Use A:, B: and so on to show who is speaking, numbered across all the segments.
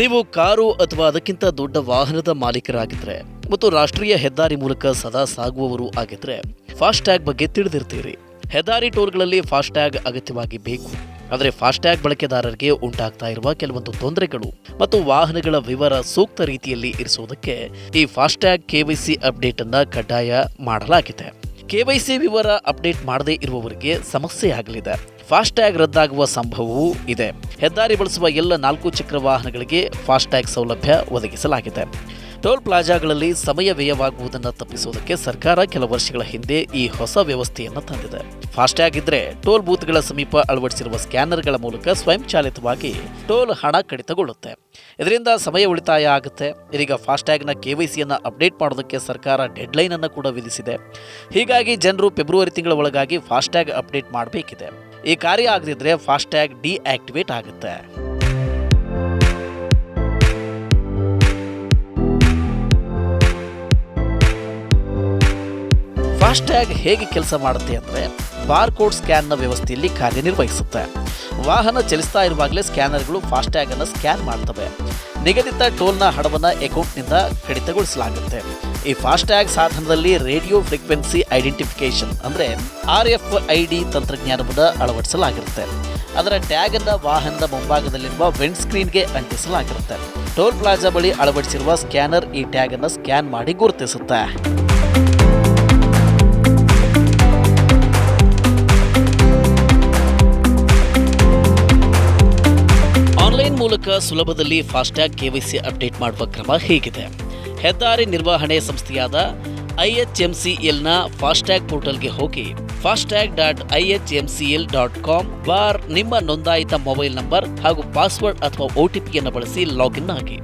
A: ನೀವು ಕಾರು ಅಥವಾ ಅದಕ್ಕಿಂತ ದೊಡ್ಡ ವಾಹನದ ಮಾಲೀಕರಾಗಿದ್ರೆ ಮತ್ತು ರಾಷ್ಟ್ರೀಯ ಹೆದ್ದಾರಿ ಮೂಲಕ ಸದಾ ಸಾಗುವವರು ಆಗಿದ್ರೆ ಫಾಸ್ಟ್ಯಾಗ್ ಬಗ್ಗೆ ತಿಳಿದಿರ್ತೀರಿ. ಹೆದ್ದಾರಿ ಟೋಲ್ಗಳಲ್ಲಿ ಫಾಸ್ಟ್ಯಾಗ್ ಅಗತ್ಯವಾಗಿ ಬೇಕು. ಆದರೆ ಫಾಸ್ಟ್ಯಾಗ್ ಬಳಕೆದಾರರಿಗೆ ಉಂಟಾಗ್ತಾ ಇರುವ ಕೆಲವೊಂದು ತೊಂದರೆಗಳು ಮತ್ತು ವಾಹನಗಳ ವಿವರ ಸೂಕ್ತ ರೀತಿಯಲ್ಲಿ ಇರಿಸುವುದಕ್ಕೆ ಈ ಫಾಸ್ಟ್ಯಾಗ್ KYC ಅಪ್ಡೇಟ್ ಅನ್ನ ಕಡ್ಡಾಯ ಮಾಡಲಾಗಿದೆ. KYC ವಿವರ ಅಪ್ಡೇಟ್ ಮಾಡದೇ ಇರುವವರಿಗೆ ಸಮಸ್ಯೆ ಆಗಲಿದೆ. ಫಾಸ್ಟ್ಯಾಗ್ ರದ್ದಾಗುವ ಸಂಭವವೂ ಇದೆ. ಹೆದ್ದಾರಿ ಬಳಸುವ ಎಲ್ಲ 4 ಚಕ್ರ ವಾಹನಗಳಿಗೆ ಫಾಸ್ಟ್ಯಾಗ್ ಸೌಲಭ್ಯ ಒದಗಿಸಲಾಗಿದೆ. ಟೋಲ್ ಪ್ಲಾಜಾಗಳಲ್ಲಿ ಸಮಯ ವ್ಯಯವಾಗುವುದನ್ನು ತಪ್ಪಿಸುವುದಕ್ಕೆ ಸರ್ಕಾರ ಕೆಲ ವರ್ಷಗಳ ಹಿಂದೆ ಈ ಹೊಸ ವ್ಯವಸ್ಥೆಯನ್ನು ತಂದಿದೆ. ಫಾಸ್ಟ್ಯಾಗ್ ಇದ್ರೆ ಟೋಲ್ ಬೂತ್ಗಳ ಸಮೀಪ ಅಳವಡಿಸಿರುವ ಸ್ಕ್ಯಾನರ್ಗಳ ಮೂಲಕ ಸ್ವಯಂಚಾಲಿತವಾಗಿ ಟೋಲ್ ಹಣ ಕಡಿತಗೊಳ್ಳುತ್ತೆ. ಇದರಿಂದ ಸಮಯ ಉಳಿತಾಯ ಆಗುತ್ತೆ. ಇದೀಗ ಫಾಸ್ಟ್ಯಾಗ್ನ KYCಯನ್ನು ಅಪ್ಡೇಟ್ ಮಾಡೋದಕ್ಕೆ ಸರ್ಕಾರ ಡೆಡ್ಲೈನ್ ಅನ್ನು ಕೂಡ ವಿಧಿಸಿದೆ. ಹೀಗಾಗಿ ಜನರು ಫೆಬ್ರವರಿ ತಿಂಗಳ ಒಳಗಾಗಿ ಫಾಸ್ಟ್ಯಾಗ್ ಅಪ್ಡೇಟ್ ಮಾಡಬೇಕಿದೆ. ಈ ಕಾರ್ಯ ಆಗದಿದ್ರೆ ಫಾಸ್ಟ್ಯಾಗ್ ಡಿಆಕ್ಟಿವೇಟ್ ಆಗುತ್ತೆ. ಫಾಸ್ಟ್ಯಾಗ್ ಹೇಗೆ ಕೆಲಸ ಮಾಡುತ್ತೆ ಅಂದರೆ ಬಾರ್ಕೋಡ್ ಸ್ಕ್ಯಾನ್ನ ವ್ಯವಸ್ಥೆಯಲ್ಲಿ ಕಾರ್ಯನಿರ್ವಹಿಸುತ್ತೆ. ವಾಹನ ಚಲಿಸ್ತಾ ಇರುವಾಗಲೇ ಸ್ಕ್ಯಾನರ್ಗಳು ಫಾಸ್ಟ್ಯಾಗ್ ಅನ್ನು ಸ್ಕ್ಯಾನ್ ಮಾಡ್ತವೆ. ನಿಗದಿತ ಟೋಲ್ನ ಹಣವನ್ನು ಅಕೌಂಟ್ನಿಂದ ಕಡಿತಗೊಳಿಸಲಾಗುತ್ತೆ. ಈ ಫಾಸ್ಟ್ಯಾಗ್ ಸಾಧನದಲ್ಲಿ ರೇಡಿಯೋ ಫ್ರೀಕ್ವೆನ್ಸಿ ಐಡೆಂಟಿಫಿಕೇಶನ್ ಅಂದರೆ RFID ತಂತ್ರಜ್ಞಾನವನ್ನು ಅಳವಡಿಸಲಾಗಿರುತ್ತೆ. ಅದರ ಟ್ಯಾಗ್ ಅನ್ನು ವಾಹನದ ಮುಂಭಾಗದಲ್ಲಿರುವ ವಿಂಡ್ ಸ್ಕ್ರೀನ್ಗೆ ಅಂಟಿಸಲಾಗಿರುತ್ತೆ. ಟೋಲ್ ಪ್ಲಾಜಾ ಬಳಿ ಅಳವಡಿಸಿರುವ ಸ್ಕ್ಯಾನರ್ ಈ ಟ್ಯಾಗ್ ಅನ್ನು ಸ್ಕ್ಯಾನ್ ಮಾಡಿ ಗುರುತಿಸುತ್ತೆ. ಆನ್ಲೈನ್ ಮೂಲಕ ಸುಲಭದಲ್ಲಿ ಫಾಸ್ಟ್ಯಾಗ್ KYC ಅಪ್ಡೇಟ್ ಮಾಡುವ ಕ್ರಮ ಹೀಗಿದೆ. ಹೆದ್ದಾರಿ ನಿರ್ವಹಣೆ ಸಂಸ್ಥೆಯಾದ IHMCLನ ಫಾಸ್ಟ್ಯಾಗ್ ಪೋರ್ಟಲ್ಗೆ ಹೋಗಿ fastag.ihmcl.com ನಿಮ್ಮ ನೋಂದಾಯಿತ ಮೊಬೈಲ್ ನಂಬರ್ ಹಾಗೂ ಪಾಸ್ವರ್ಡ್ ಅಥವಾ OTPಯನ್ನು ಬಳಸಿ ಲಾಗಿನ್ ಆಗಿ.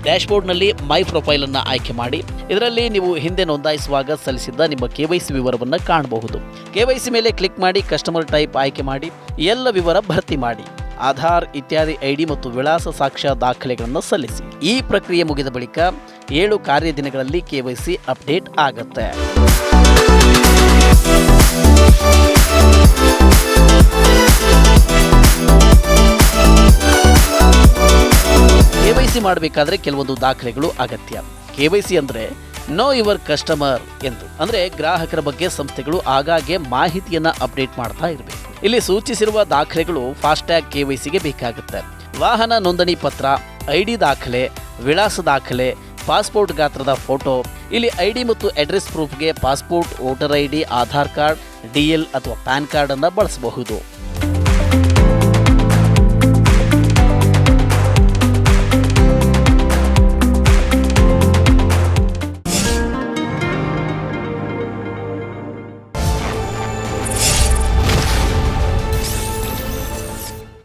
A: ಡ್ಯಾಶ್ಬೋರ್ಡ್ನಲ್ಲಿ ಮೈ ಪ್ರೊಫೈಲ್ ಅನ್ನು ಆಯ್ಕೆ ಮಾಡಿ. ಇದರಲ್ಲಿ ನೀವು ಹಿಂದೆ ನೋಂದಾಯಿಸುವಾಗ ಸಲ್ಲಿಸಿದ್ದ ನಿಮ್ಮ KYC ವಿವರವನ್ನು ಕಾಣಬಹುದು. KYC ಮೇಲೆ ಕ್ಲಿಕ್ ಮಾಡಿ ಕಸ್ಟಮರ್ ಟೈಪ್ ಆಯ್ಕೆ ಮಾಡಿ ಎಲ್ಲ ವಿವರ ಭರ್ತಿ ಮಾಡಿ. ಆಧಾರ್ ಇತ್ಯಾದಿ ID ಮತ್ತು ವಿಳಾಸ ಸಾಕ್ಷ್ಯ ದಾಖಲೆಗಳನ್ನು ಸಲ್ಲಿಸಿ. ಈ ಪ್ರಕ್ರಿಯೆ ಮುಗಿದ ಬಳಿಕ 7 ಕಾರ್ಯದಿನಗಳಲ್ಲಿ KYC ಅಪ್ಡೇಟ್ ಆಗುತ್ತೆ. KYC ಮಾಡಬೇಕಾದ್ರೆ ಕೆಲವೊಂದು ದಾಖಲೆಗಳು ಅಗತ್ಯ. KYC ಅಂದರೆ ನೋ ಯುವರ್ ಕಸ್ಟಮರ್ ಎಂದು, ಅಂದರೆ ಗ್ರಾಹಕರ ಬಗ್ಗೆ ಸಂಸ್ಥೆಗಳು ಆಗಾಗ್ಗೆ ಮಾಹಿತಿಯನ್ನು ಅಪ್ಡೇಟ್ ಮಾಡ್ತಾ ಇರಬೇಕು. ಇಲ್ಲಿ ಸೂಚಿಸಿರುವ ದಾಖಲೆಗಳು ಫಾಸ್ಟ್ಯಾಗ್ KYCಗೆ ಬೇಕಾಗುತ್ತೆ. ವಾಹನ ನೋಂದಣಿ ಪತ್ರ, ID ದಾಖಲೆ, ವಿಳಾಸ ದಾಖಲೆ, ಪಾಸ್ಪೋರ್ಟ್ ಗಾತ್ರದ ಫೋಟೋ. ಇಲ್ಲಿ ID ಮತ್ತು ಅಡ್ರೆಸ್ ಪ್ರೂಫ್ಗೆ passport, voter ID, Aadhaar card, DL ಅಥವಾ ಪ್ಯಾನ್ ಕಾರ್ಡ್ ಅನ್ನು ಬಳಸಬಹುದು.